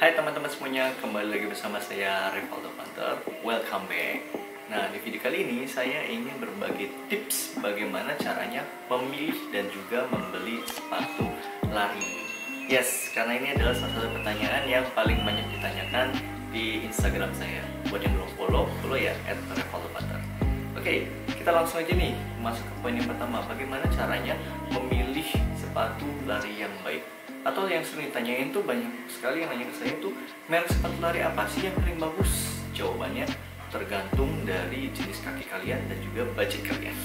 Hai teman-teman semuanya, kembali lagi bersama saya Revaldo Panther. Welcome back. Nah, di video kali ini saya ingin berbagi tips bagaimana caranya memilih dan juga membeli sepatu lari. Yes, karena ini adalah salah satu pertanyaan yang paling banyak ditanyakan di Instagram saya. Buat yang belum follow ya @revaldo_panther. Oke, kita langsung aja nih masuk ke poin yang pertama. Bagaimana caranya memilih sepatu lari yang baik? Atau yang sering ditanyain tuh banyak sekali yang nanya ke saya tuh, merek sepatu lari apa sih yang paling bagus? Jawabannya tergantung dari jenis kaki kalian dan juga budget kalian.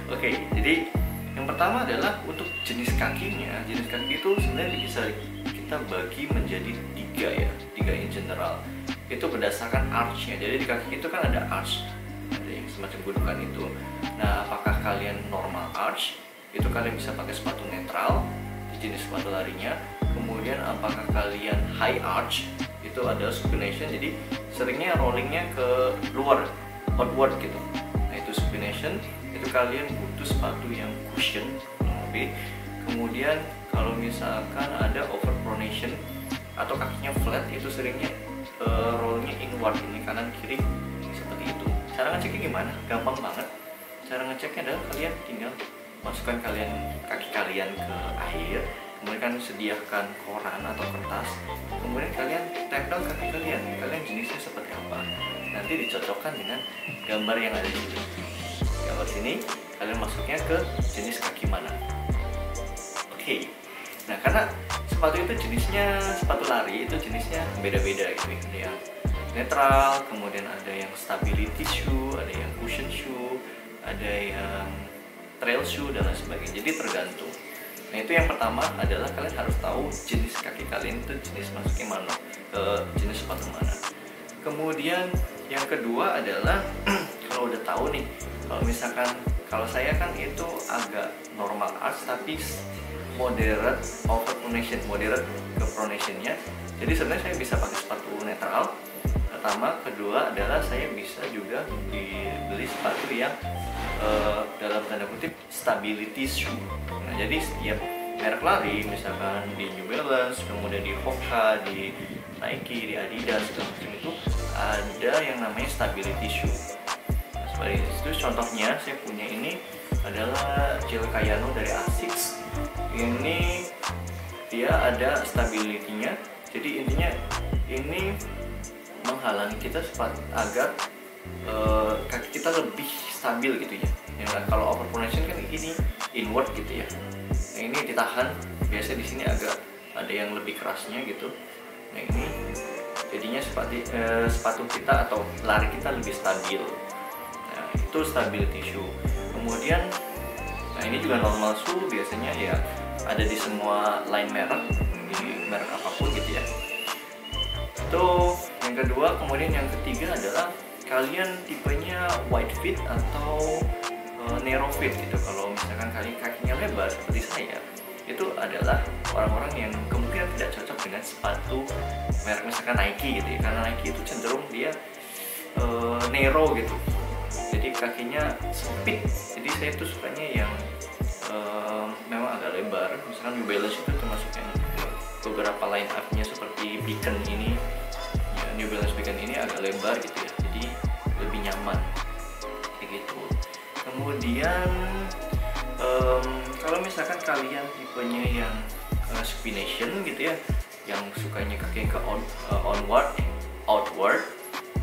Oke, jadi yang pertama adalah untuk jenis kakinya. Jenis kaki itu sebenarnya bisa kita bagi menjadi tiga in general. Itu berdasarkan arch-nya. Jadi di kaki itu kan ada arch, ada yang semacam gundukan itu. Nah, apakah kalian normal arch? Itu kalian bisa pakai sepatu netral jenis sepatu larinya. Kemudian apakah kalian high arch, itu ada supination, jadi seringnya rollingnya ke luar, outward gitu. Nah itu supination, itu kalian butuh sepatu yang cushion lebih. Kemudian kalau misalkan ada overpronation atau kakinya flat, itu seringnya rollingnya inward, ini kanan kiri seperti itu. Cara ngeceknya gimana? Gampang banget. Cara ngeceknya adalah kalian tinggal masukkan kaki kalian ke air, kemudian kan sediakan koran atau kertas, kemudian kalian tempel kaki kalian jenisnya seperti apa, nanti dicocokkan dengan gambar yang ada di sini. Gambar sini kalian masuknya ke jenis kaki mana. Oke. Nah, karena sepatu itu jenisnya, sepatu lari itu jenisnya beda-beda gitu ya. Ada yang netral, kemudian ada yang stability shoe, ada yang cushion shoe, ada yang trail shoe dan lain sebagainya. Jadi tergantung. Nah itu yang pertama adalah kalian harus tahu jenis kaki kalian itu jenis masuknya mana, ke jenis sepatu mana. Kemudian yang kedua adalah kalau udah tahu nih, kalau misalkan kalau saya kan itu agak normal arch tapi moderate overpronation, moderate ke pronationnya. Jadi sebenarnya saya bisa pakai sepatu netral. Pertama, kedua adalah saya bisa juga dibeli sepatu yang dalam tanda kutip stability shoe. Nah, jadi setiap merek lari, misalkan di New Balance, kemudian di Hoka, di Nike, di Adidas, segala macam itu ada yang namanya stability shoe. Nah, seperti itu contohnya saya punya ini adalah Gel Kayano dari Asics. Ini dia ada stability-nya. Jadi intinya ini menghalangi kita agar kaki kita lebih stabil gitu ya. Kalau overpronation kan ini inward gitu ya. Nah ini ditahan, biasanya di sini agak ada yang lebih kerasnya gitu. Nah ini jadinya sepatu kita atau lari kita lebih stabil. Nah itu stability shoe. Kemudian, nah ini juga normal shoe, biasanya ya ada di semua line merek, di merek apapun gitu ya. Itu yang kedua. Kemudian yang ketiga adalah kalian tipenya wide fit atau narrow fit gitu. Kalau misalkan kalian kakinya lebar seperti saya, itu adalah orang-orang yang kemungkinan tidak cocok dengan sepatu merek misalkan Nike gitu ya, karena Nike itu cenderung dia narrow gitu, jadi kakinya sempit. Jadi saya tuh sukanya yang memang agak lebar. Misalkan New Balance itu termasuk yang beberapa line up-nya seperti Beacon ini ya, New Balance Beacon ini agak lebar gitu ya, jadi lebih nyaman kayak gitu. Kemudian kalau misalkan kalian tipenya yang supination gitu ya, yang sukanya kaki ke onward, outward,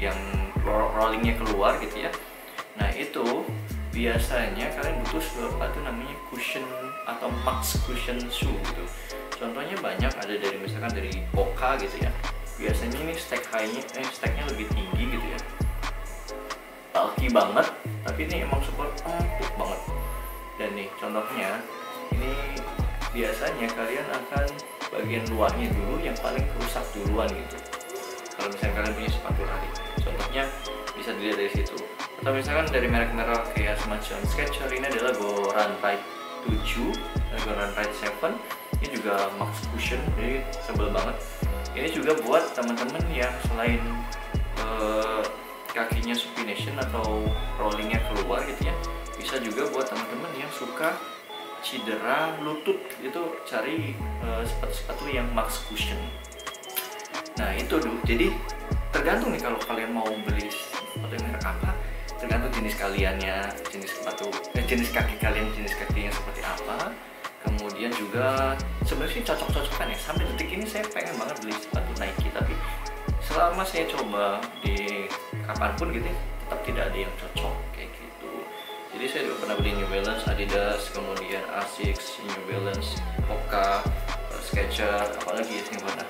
yang rollingnya keluar gitu ya, nah itu biasanya kalian butuh sepatu namanya cushion atau max cushion shoe gitu. Contohnya banyak, ada dari misalkan dari Hoka gitu ya. Biasanya ini stacknya lebih tinggi gitu ya, bulky banget, tapi ini emang super empuk banget. Dan nih contohnya, ini biasanya kalian akan bagian luarnya dulu yang paling rusak duluan gitu. Kalau misalnya kalian punya sepatu lari, contohnya bisa dilihat dari situ. Atau misalkan dari merek-merek kayak semacam Skechers, ini adalah Go Run Ride 7 dan Go Run Ride 7. Ini juga max cushion, jadi tebal banget. Ini juga buat teman-teman yang selain kakinya supination atau rollingnya keluar gitu ya, bisa juga buat teman-teman yang suka cedera lutut, itu cari sepatu-sepatu yang max cushion. Nah itu dulu, jadi tergantung nih kalau kalian mau beli sepatu yang merek apa, tergantung jenis kaliannya, jenis sepatu, jenis kaki kalian, jenis kakinya seperti apa. Kemudian juga sebenarnya sih cocok-cocokan ya. Sampai detik ini saya pengen banget beli sepatu Nike, tapi selama saya coba di kapanpun gitu ya, tetap tidak ada yang cocok kayak gitu. Jadi saya juga pernah beli New Balance, Adidas, kemudian Asics, New Balance, Hoka, Skechers, apalagi yang pernah.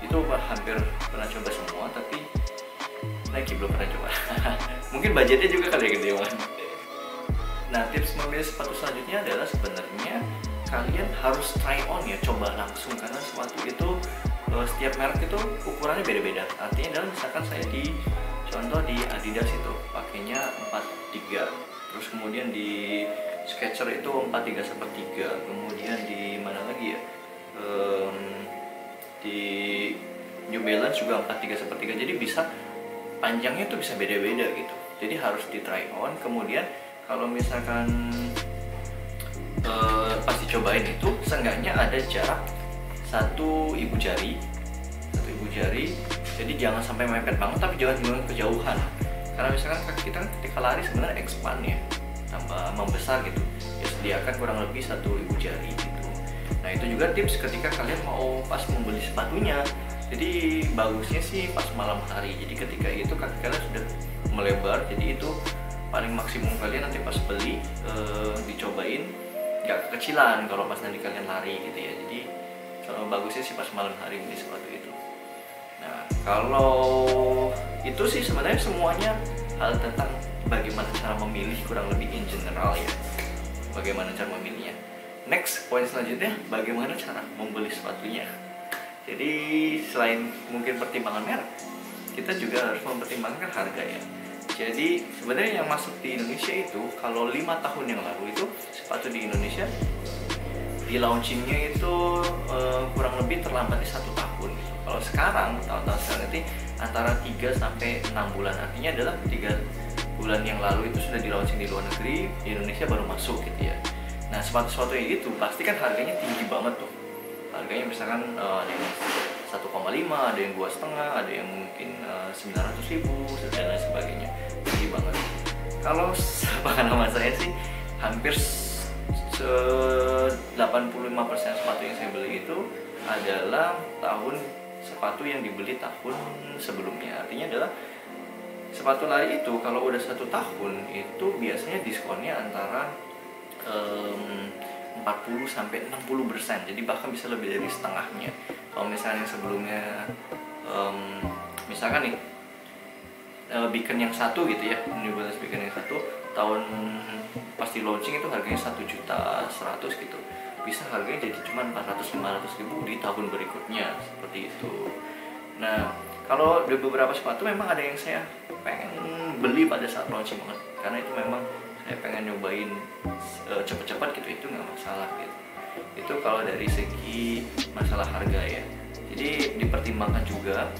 Itu hampir pernah coba semua, tapi Nike belum pernah coba. Mungkin budgetnya juga kali ya gede banget. Nah, tips memilih sepatu selanjutnya adalah sebenarnya kalian harus try on ya, coba langsung, karena sepatu itu setiap merek itu ukurannya beda-beda. Artinya adalah misalkan saya di contoh di Adidas itu pakainya 43, terus kemudian di Skechers itu 43/3, kemudian di mana lagi ya, di New Balance juga 43/3. Jadi bisa panjangnya itu bisa beda-beda gitu. Jadi harus di try on. Kemudian kalau misalkan pas dicobain itu seenggaknya ada jarak satu ibu jari, jadi jangan sampai mepet banget, tapi jangan juga kejauhan, karena misalkan kaki kita ketika lari sebenarnya expand ya, tambah membesar gitu ya, sediakan kurang lebih satu ibu jari gitu. Nah itu juga tips ketika kalian mau pas membeli sepatunya. Jadi bagusnya sih pas malam hari, jadi ketika itu kaki kalian sudah melebar, jadi itu paling maksimum kalian nanti pas beli dicobain gak kekecilan kalau pas nanti kalian lari gitu ya. Jadi kalau bagusnya sih pas malam hari beli sepatu itu. Nah kalau itu sih sebenarnya semuanya hal tentang bagaimana cara memilih, kurang lebih in general ya, bagaimana cara memilihnya. Next, poin selanjutnya bagaimana cara membeli sepatunya. Jadi selain mungkin pertimbangan merek, kita juga harus mempertimbangkan harga ya. Jadi sebenarnya yang masuk di Indonesia itu kalau 5 tahun yang lalu itu sepatu di Indonesia di launchingnya itu kurang lebih terlambatnya 1 tahun. Kalau sekarang tahun-tahun sekarang nanti antara 3 sampai 6 bulan. Artinya adalah 3 bulan yang lalu itu sudah di launching di luar negeri, di Indonesia baru masuk gitu ya. Nah sepatu-sepatu yang itu pasti kan harganya tinggi banget tuh. Harganya misalkan ada yang 1,5, ada yang 2,5, ada yang mungkin 900.000 dan lain sebagainya, tinggi banget. Kalau pengalaman saya sih hampir 85% sepatu yang saya beli itu adalah sepatu yang dibeli tahun sebelumnya. Artinya adalah sepatu lari itu kalau udah 1 tahun itu biasanya diskonnya antara 40 sampai 60%, jadi bahkan bisa lebih dari setengahnya. Kalau misalnya yang sebelumnya misalkan nih Beacon yang 1 gitu ya, New Balance Beacon yang 1 tahun pasti launching itu harganya 1.100.000 gitu, bisa harganya jadi cuma 400-500.000 di tahun berikutnya, seperti itu. Nah kalau di beberapa sepatu memang ada yang saya pengen beli pada saat launching banget, karena itu memang saya pengen nyobain cepat-cepat gitu, itu nggak masalah gitu. Itu kalau dari segi masalah harga ya. Jadi dipertimbangkan juga,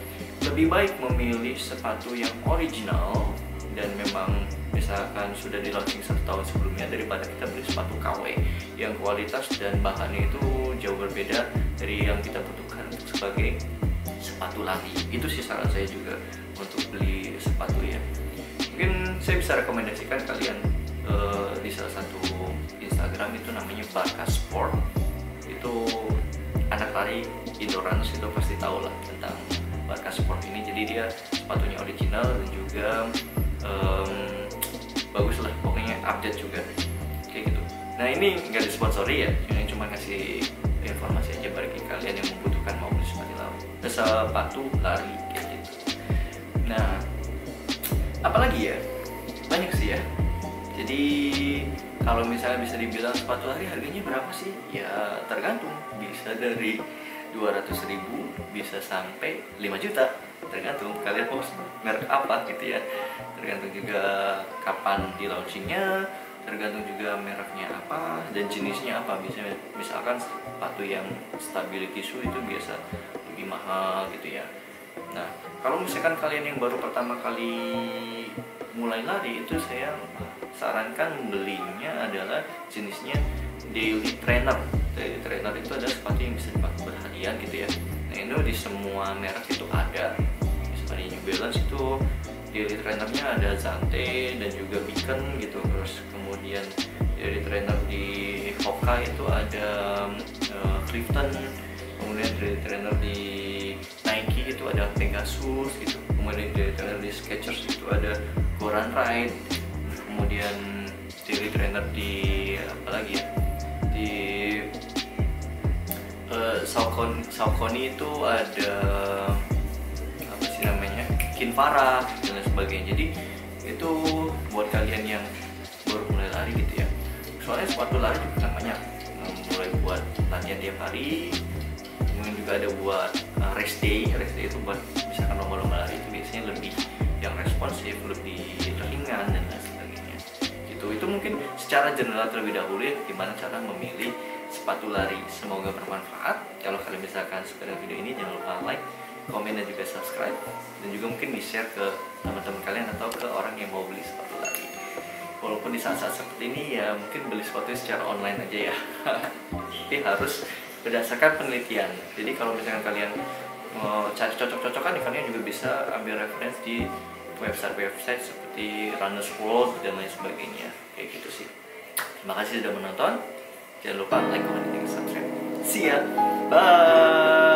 lebih baik memilih sepatu yang original dan memang misalkan sudah di launching 1 tahun sebelumnya, daripada kita beli sepatu KW yang kualitas dan bahannya itu jauh berbeda dari yang kita butuhkan sebagai sepatu lari. Itu sih saran saya juga untuk beli sepatu ya. Mungkin saya bisa rekomendasikan kalian di salah satu Instagram itu namanya Barca Sport. Itu anak lari endurance itu pasti tahu lah tentang Barca Sport ini. Jadi dia sepatunya original dan juga bagus lah, pokoknya update juga kayak gitu. Nah ini nggak disponsori ya, ini cuma kasih informasi aja bagi kalian yang membutuhkan mau beli sepatu lari kayak gitu. Nah apalagi ya, banyak sih ya. Jadi kalau misalnya bisa dibilang sepatu lari harganya berapa sih? Ya tergantung, bisa dari 200.000 bisa sampai 5 juta, tergantung kalian mau merek apa gitu ya. Tergantung juga kapan di launchingnya, tergantung juga mereknya apa dan jenisnya apa. Misalkan sepatu yang stability shoe itu biasa lebih mahal gitu ya. Nah kalau misalkan kalian yang baru pertama kali mulai lari, itu saya sarankan belinya adalah jenisnya daily trainer. Daily trainer itu adalah sepatu yang bisa dipakai berharian gitu ya. Nah itu di semua merek itu ada. Misalnya di New Balance itu daily trainernya ada Zante dan juga Beacon gitu. Terus kemudian daily trainer di Hoka itu ada Clifton. Kemudian daily trainer di Nike itu ada Pegasus gitu. Kemudian daily trainer di Skechers itu ada Goran Ride. Kemudian daily trainer di apa lagi ya, di Saucony itu ada apa sih namanya, Kinvara dan lain sebagainya. Jadi itu buat kalian yang baru mulai lari gitu ya, soalnya sepatu lari juga kan banyak, mulai buat latihan tiap hari. Kemudian juga ada buat race day itu buat misalkan lomba-lomba lari itu biasanya lebih yang responsif, lebih ringan dan lain sebagainya gitu. Itu mungkin secara general terlebih dahulu ya, gimana cara memilih sepatu lari. Semoga bermanfaat. Kalau kalian misalkan suka dengan video ini, jangan lupa like, komen, dan juga subscribe, dan juga mungkin di share ke teman-teman kalian atau ke orang yang mau beli sepatu lari. Walaupun di saat-saat seperti ini ya mungkin beli sepatu secara online aja ya tapi harus berdasarkan penelitian. Jadi kalau misalkan kalian mau cari cocok-cocokan, kalian juga bisa ambil referensi di website seperti Runner's World dan lain sebagainya, kayak gitu sih. Terima kasih sudah menonton. Jangan lupa like, comment, dan subscribe. See ya. Bye.